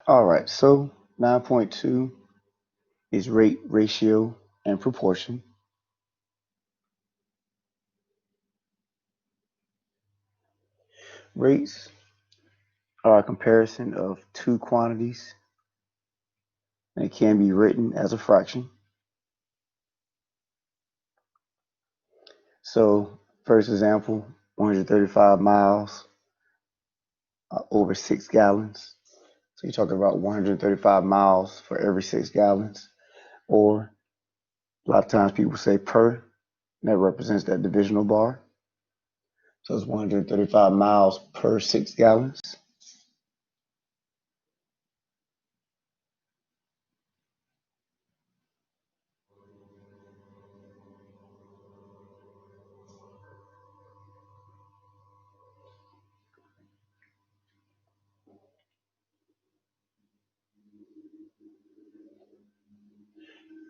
All right, so 9.2 is rate, ratio, and proportion. Rates are a comparison of two quantities and it can be written as a fraction. So, first example, 135 miles over 6 gallons. So you're talking about 135 miles for every 6 gallons. Or a lot of times people say per, and that represents that divisional bar. So it's 135 miles per 6 gallons.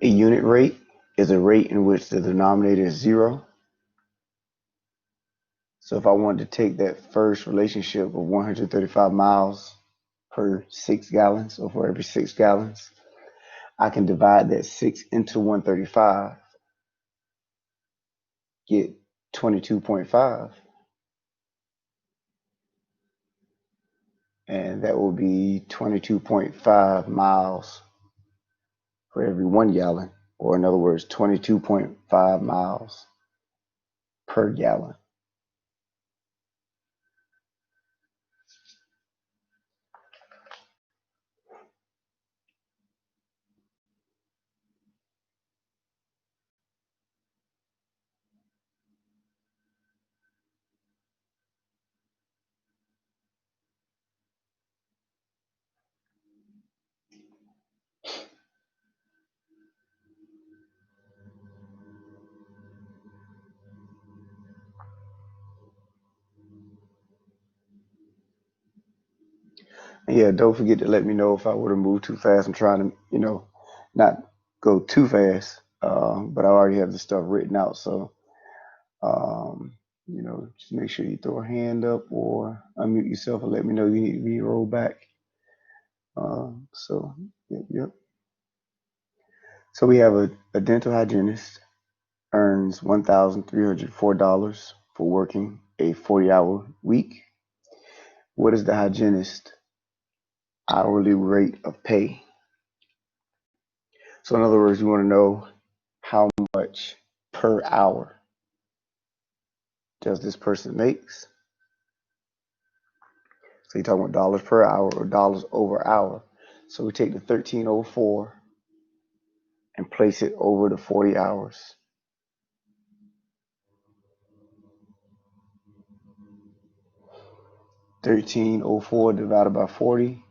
A unit rate is a rate in which the denominator is zero. So if I wanted to take that first relationship of 135 miles per 6 gallons, or for every 6 gallons, I can divide that 6 into 135, get 22.5, and that will be 22.5 miles for every 1 gallon, or in other words, 22.5 miles per gallon. And yeah, don't forget to let me know if I were to move too fast. I'm trying to, not go too fast, but I already have the stuff written out. So, just make sure you throw a hand up or unmute yourself and let me know you need me to roll back. So, yep, yep. So we have a dental hygienist earns $1,304 for working a 40-hour week. What is the hygienist hourly rate of pay? So in other words, you want to know how much per hour does this person makes. So you're talking about dollars per hour or dollars over hour. So we take the 1304 and place it over the 40 hours. 1304 divided by 40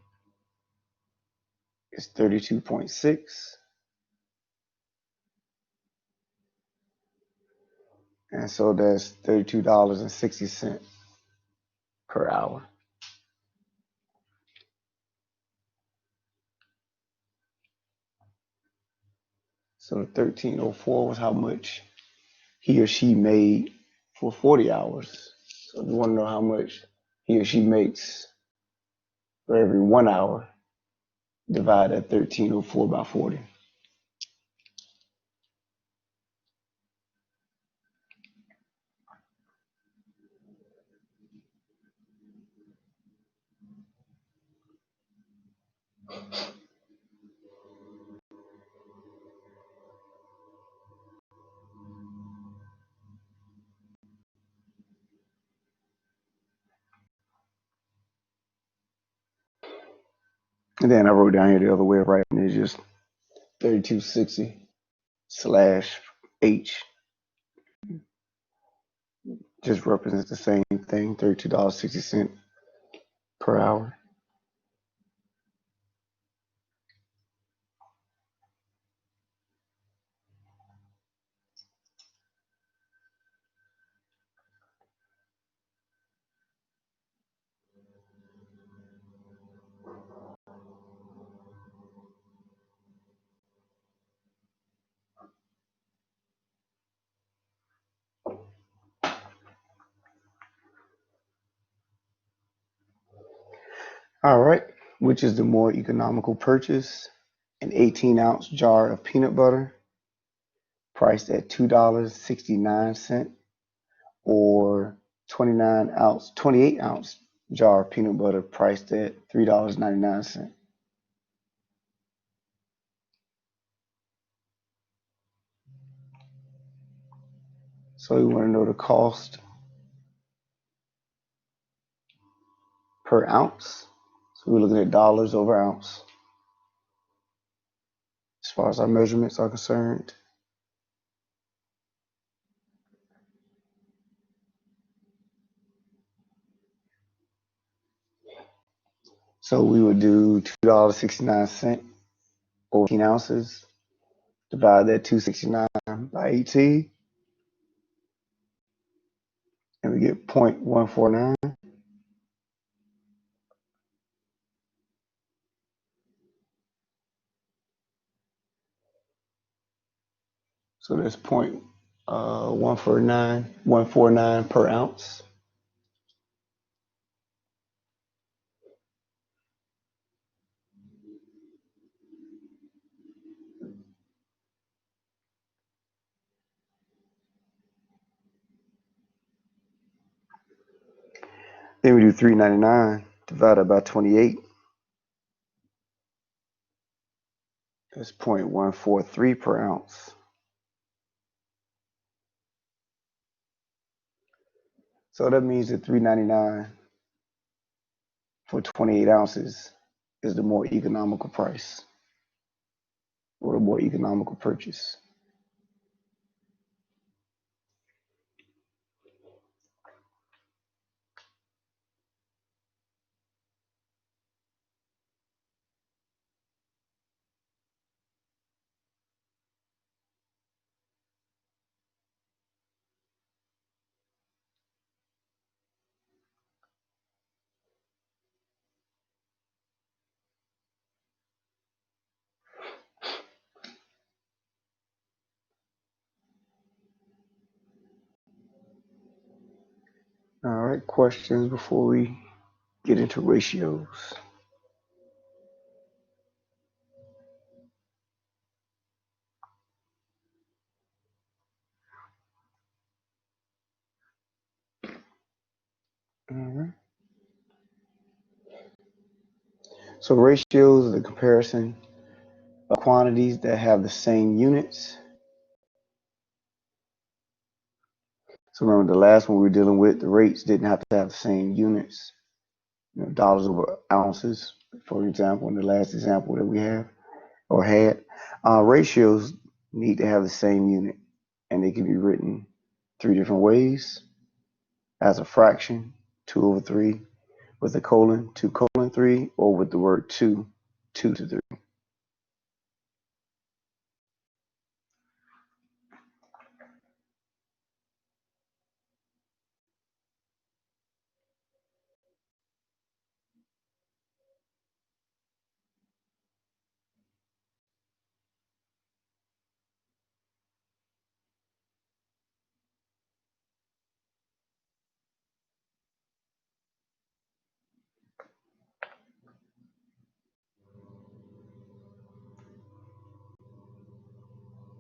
is 32.6. And so that's $32.60 per hour. So 1304 was how much he or she made for 40 hours. So if you want to know how much he or she makes for every 1 hour, divide that 1304 by 40. And then I wrote down here the other way of writing is just 3260 slash H. Just represents the same thing, $32.60 per hour. All right. Which is the more economical purchase? An 18-ounce jar of peanut butter priced at $2.69 or 28-ounce jar of peanut butter priced at $3.99. So we want to know the cost per ounce. So we're looking at dollars over ounce as far as our measurements are concerned. So we would do $2.69 over 18 ounces. Divide that 269 by 18, and we get 0.149. So that's 149 per ounce. Then we do $3.99 divided by 28. That's 0.143 per ounce. So that means that $3.99 for 28 ounces is the more economical price or the more economical purchase. All right, questions before we get into ratios? All right. So ratios are the comparison of quantities that have the same units. So remember the last one we were dealing with, the rates didn't have to have the same units. Dollars over ounces, for example, in the last example that we have or had. Ratios need to have the same unit, and they can be written three different ways: as a fraction, 2 over 3, with a colon, 2:3, or with the word 2, 2 to 3.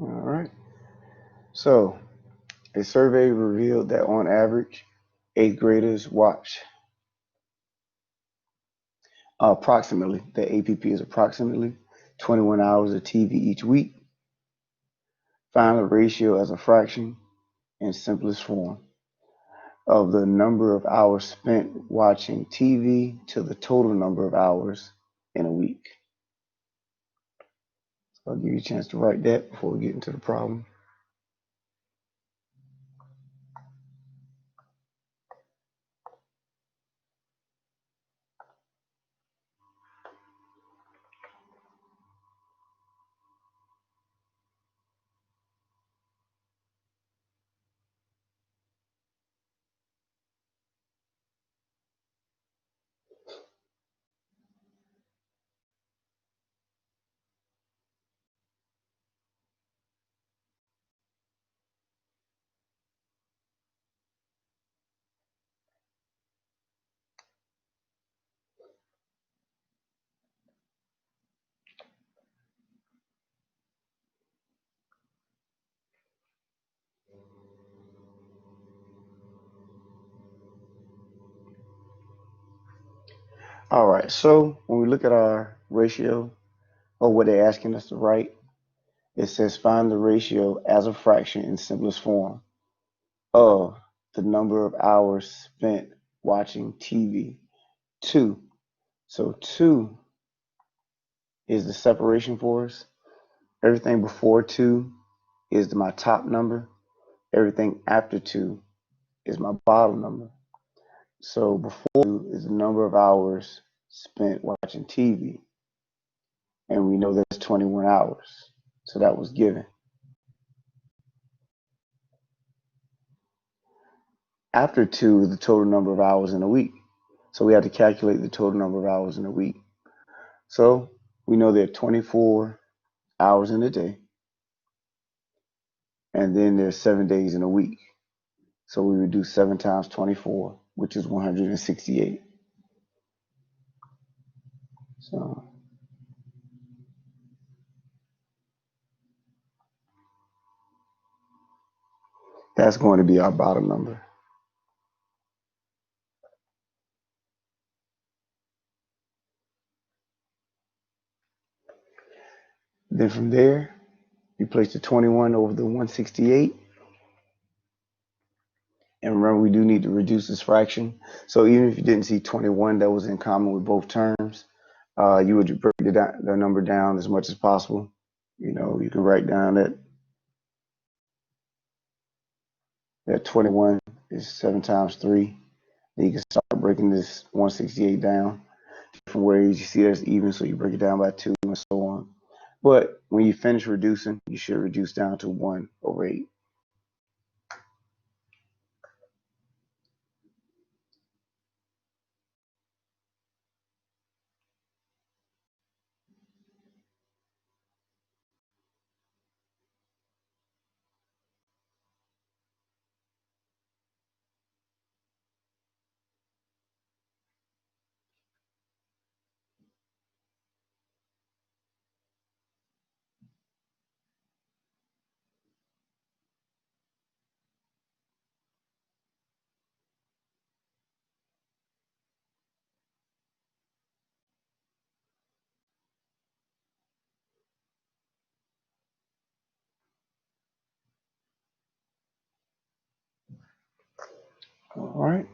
All right. So a survey revealed that on average, eighth graders watch approximately, the APP is approximately 21 hours of TV each week. Find the ratio as a fraction in simplest form of the number of hours spent watching TV to the total number of hours in a week. So I'll give you a chance to write that before we get into the problem. All right, so when we look at our ratio, or what they're asking us to write, it says find the ratio as a fraction in simplest form of the number of hours spent watching TV. 2. So 2 is the separation for us. Everything before 2 is my top number. Everything after 2 is my bottom number. So before 2 is the number of hours spent watching TV. And we know that's 21 hours. So that was given. After 2 is the total number of hours in a week. So we have to calculate the total number of hours in a week. So we know there are 24 hours in a day. And then there's 7 days in a week. So we would do 7 times 24, which is 168. So that's going to be our bottom number. Then from there, you place the 21 over the 168. And remember, we do need to reduce this fraction. So even if you didn't see 21 that was in common with both terms, you would break the number down as much as possible. You can write down that 21 is 7 times 3. Then you can start breaking this 168 down. Different ways. You see that's even, so you break it down by 2 and so on. But when you finish reducing, you should reduce down to 1 over 8. All right.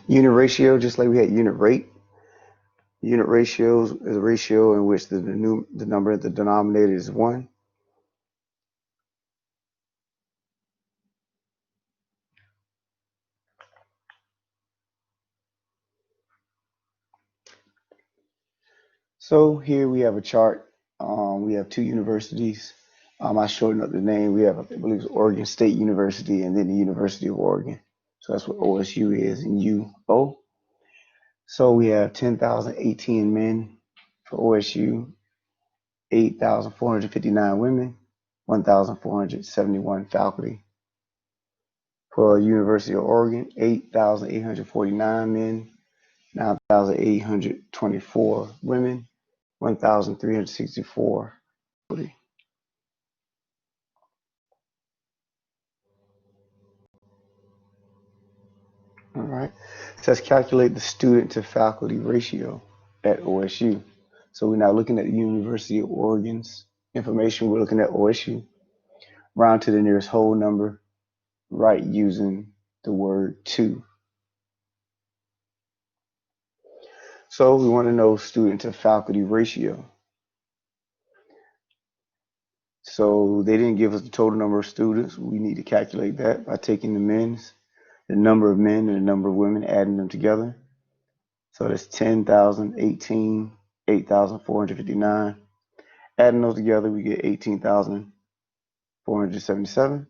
Unit ratio, just like we had unit rate. Unit ratio is a ratio in which the number at the denominator is 1. So here we have a chart. We have 2 universities. I shortened up the name. We have, I believe, it's Oregon State University and then the University of Oregon. So that's what OSU is and UO. So we have 10,018 men for OSU, 8,459 women, 1,471 faculty. For University of Oregon, 8,849 men, 9,824 women, 1,364 faculty. All right. So let's calculate the student to faculty ratio at OSU. So we're not looking at the University of Oregon's information. We're looking at OSU. Round to the nearest whole number, right using the word 2. So we want to know student to faculty ratio. So they didn't give us the total number of students. We need to calculate that by taking the number of men and the number of women, adding them together. So that's 10,018, 8,459. Adding those together, we get 18,477.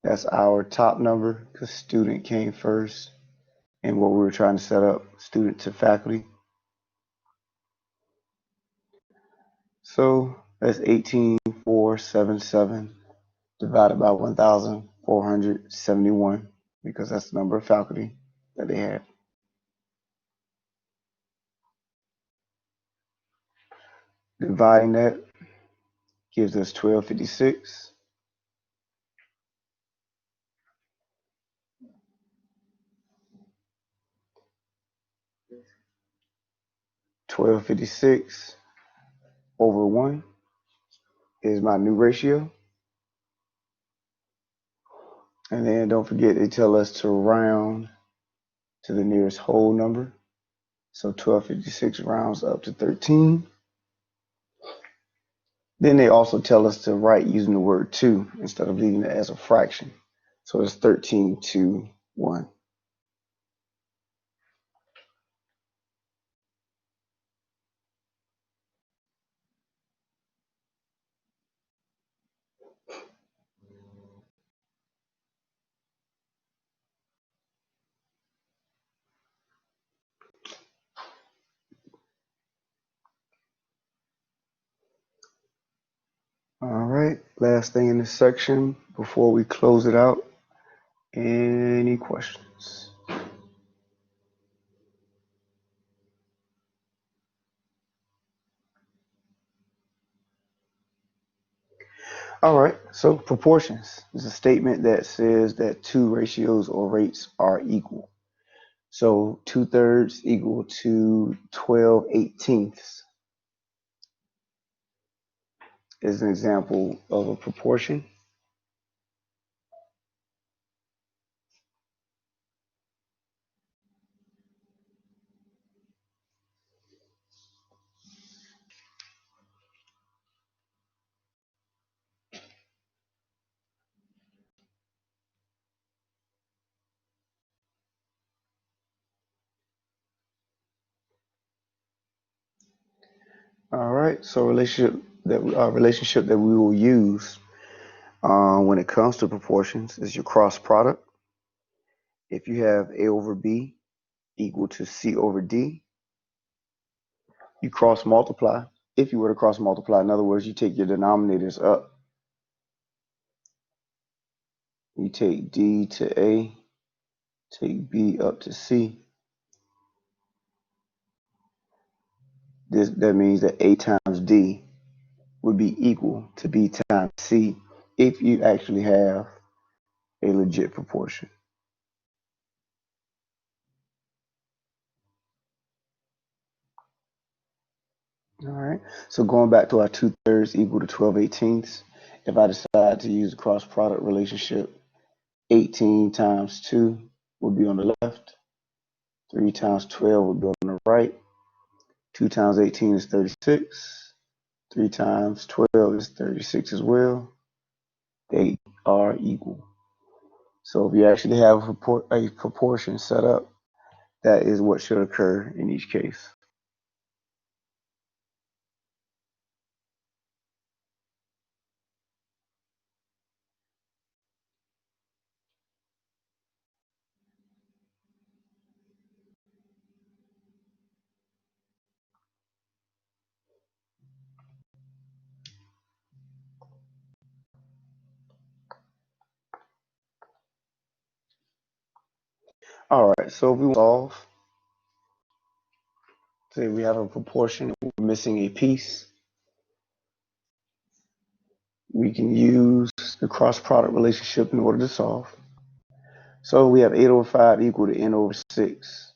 That's our top number because student came first and what we were trying to set up, student to faculty. So that's 18,477 divided by 1,471 because that's the number of faculty that they had. Dividing that gives us 1256. 1256 over 1 is my new ratio. And then don't forget they tell us to round to the nearest whole number. So 1256 rounds up to 13. Then they also tell us to write using the word 2 instead of leaving it as a fraction. So it's 13 to 1. All right, last thing in this section before we close it out. Any questions? All right, so proportions is a statement that says that two ratios or rates are equal. So 2/3 equal to 12/18 is an example of a proportion. All right, so relationship that we will use when it comes to proportions is your cross product. If you have A over B equal to C over D, you cross multiply. If you were to cross multiply, in other words, you take your denominators up. You take D to A, take B up to C. That means that A times D would be equal to B times C if you actually have a legit proportion. All right, so going back to our 2/3 equal to 12/18, if I decide to use the cross product relationship, 18 times 2 would be on the left, 3 times 12 would be on the right, 2 times 18 is 36, 3 times 12 is 36 as well. They are equal. So if you actually have a proportion set up, that is what should occur in each case. All right, so if we solve, say we have a proportion, we're missing a piece, we can use the cross product relationship in order to solve. So we have 8 over 5 equal to n over 6.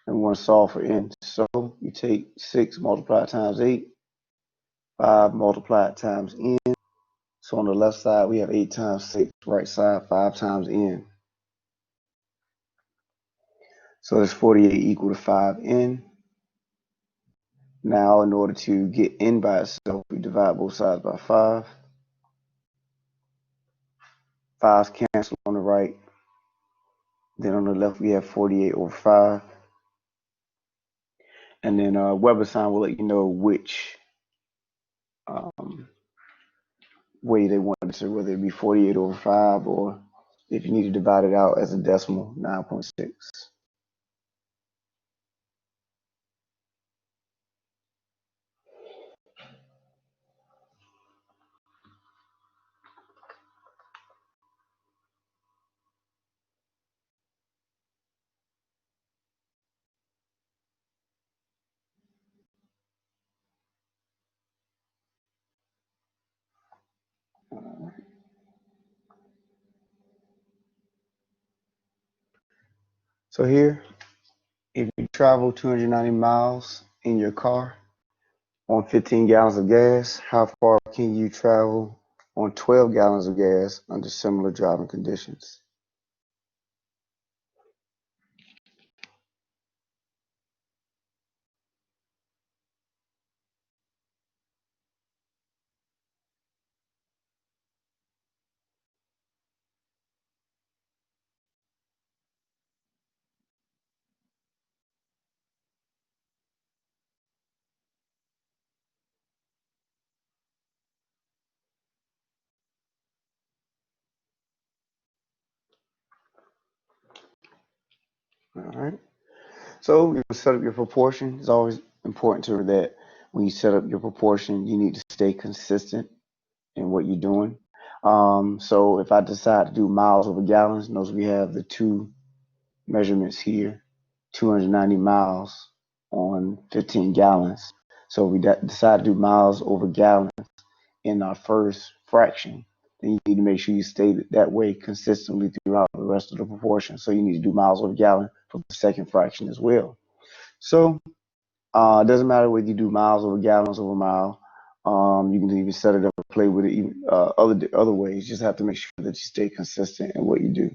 And we want to solve for n. So you take 6 multiplied times 8, 5 multiplied times n. So on the left side, we have 8 times 6, right side, 5 times n. So that's 48 equal to 5n. Now, in order to get n by itself, we divide both sides by 5. 5's cancel on the right. Then on the left, we have 48 over 5. And then Weber sign will let you know which way they want it to, whether it be 48 over 5 or if you need to divide it out as a decimal, 9.6. So here, if you travel 290 miles in your car on 15 gallons of gas, how far can you travel on 12 gallons of gas under similar driving conditions? All right. So you set up your proportion. It's always important to remember that when you set up your proportion, you need to stay consistent in what you're doing. So if I decide to do miles over gallons, notice we have the two measurements here, 290 miles on 15 gallons. So we decide to do miles over gallons in our first fraction. Then you need to make sure you stay that way consistently throughout the rest of the proportion. So you need to do miles over gallon for the second fraction as well. So it doesn't matter whether you do miles over gallons over mile. You can even set it up and play with it even other ways. You just have to make sure that you stay consistent in what you do.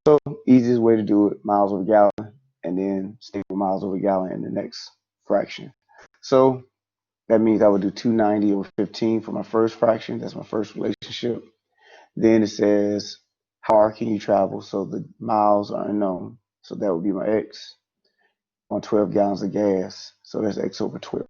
So easiest way to do it, miles over gallon, and then stay with miles over gallon in the next fraction. So that means I would do 290 over 15 for my first fraction. That's my first relationship. Then it says, how far can you travel? So the miles are unknown. So that would be my x on 12 gallons of gas. So that's x over 12.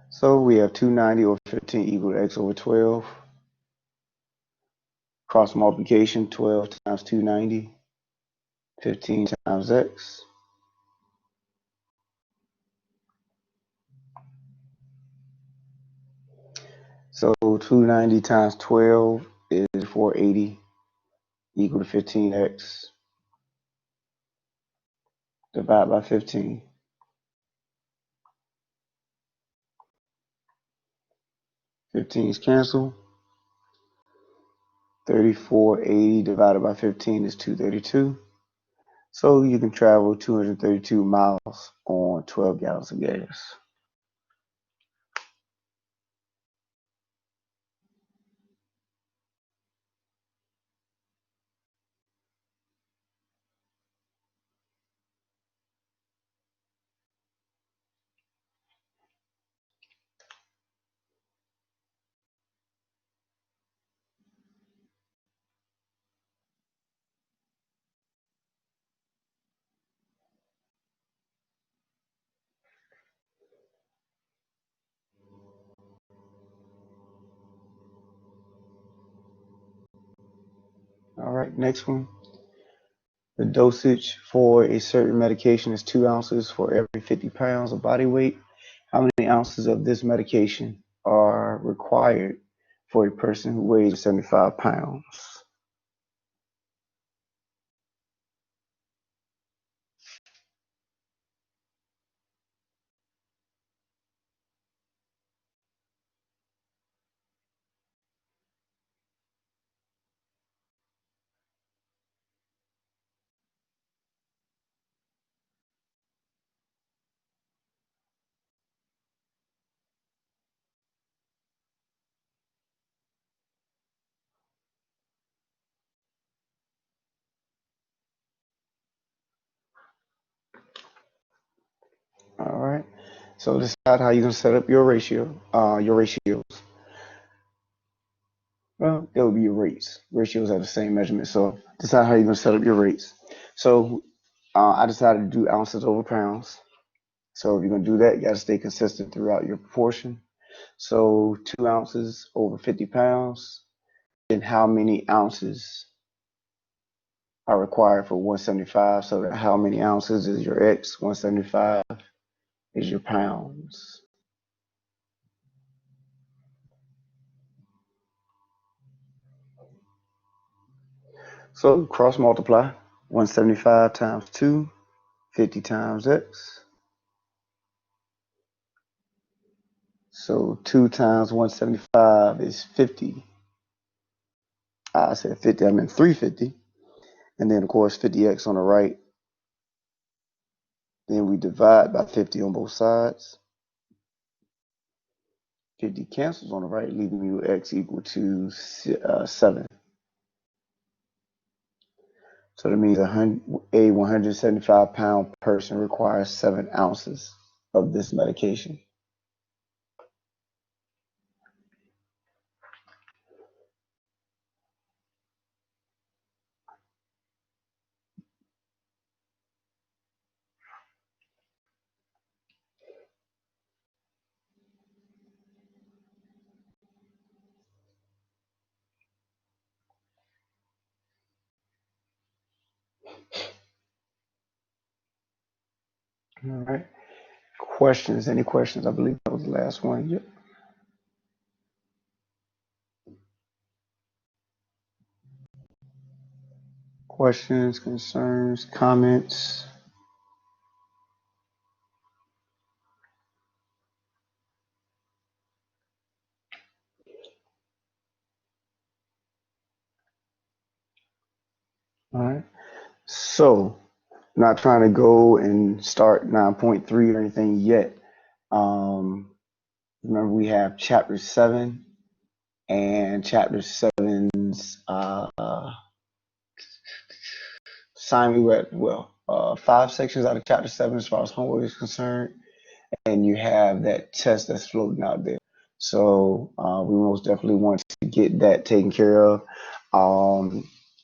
So we have 290 over 15 equal to x over 12. Cross multiplication, 12 times 290, 15 times x. So 290 times 12 is 480 equal to 15x. Divide by 15. 15's cancel. 3480 divided by 15 is 232. So you can travel 232 miles on 12 gallons of gas. All right, next one. The dosage for a certain medication is 2 ounces for every 50 pounds of body weight. How many ounces of this medication are required for a person who weighs 75 pounds? All right. So decide how you're gonna set up your ratios. Well, that would be your rates. Ratios have the same measurement. So decide how you're gonna set up your rates. So I decided to do ounces over pounds. So if you're gonna do that, you gotta stay consistent throughout your proportion. So 2 ounces over 50 pounds. And how many ounces are required for 175? So that how many ounces is your X? 175 is your pounds. So cross multiply 175 times 2, 50 times x. So 2 times 175 is 50. I said 50, I meant 350. And then, of course, 50x on the right. Then we divide by 50 on both sides. 50 cancels on the right, leaving you x equal to 7. So that means a 175-pound person requires 7 ounces of this medication. All right. Questions? Any questions? I believe that was the last one. Yep. Questions, concerns, comments? All right. So, not trying to go and start 9.3 or anything yet. Remember, we have chapter 7 and chapter 7's assignment. We at, 5 sections out of chapter 7 as far as homework is concerned. And you have that test that's floating out there. So we most definitely want to get that taken care of.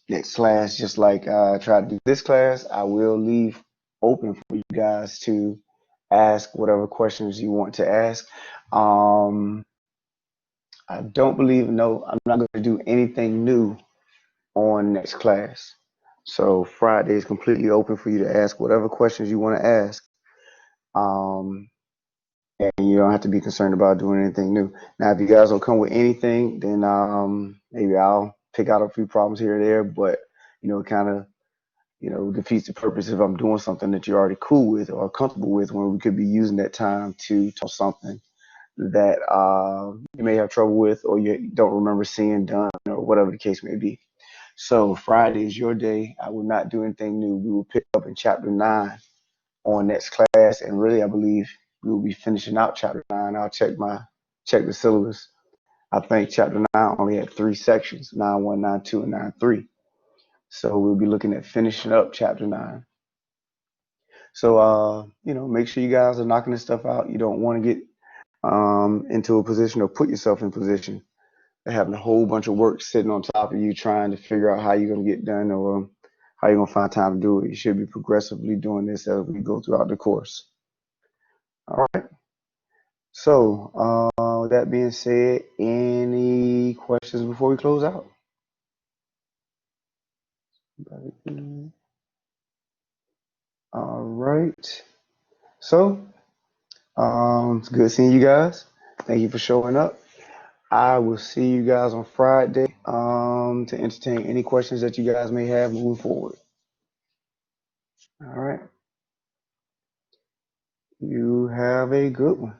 Next class, just like I tried to do this class, I will leave open for you guys to ask whatever questions you want to ask. I don't believe, no, I'm not going to do anything new on next class. So Friday is completely open for you to ask whatever questions you want to ask. And you don't have to be concerned about doing anything new. Now, if you guys don't come with anything, then maybe I'll pick out a few problems here or there, but it kind of defeats the purpose if I'm doing something that you're already cool with or comfortable with, when we could be using that time to talk something that you may have trouble with or you don't remember seeing done or whatever the case may be. So Friday is your day. I will not do anything new. We will pick up in chapter 9 on next class, and really, I believe we will be finishing out chapter 9. I'll check the syllabus. I think chapter 9 only had 3 sections: 9-1, 9-2, and 9-3. So we'll be looking at finishing up chapter 9. So make sure you guys are knocking this stuff out. You don't want to get into a position or put yourself in position of having a whole bunch of work sitting on top of you, trying to figure out how you're going to get done or how you're going to find time to do it. You should be progressively doing this as we go throughout the course. All right. So, with that being said, any questions before we close out? All right. So, it's good seeing you guys. Thank you for showing up. I will see you guys on Friday to entertain any questions that you guys may have moving forward. All right. You have a good one.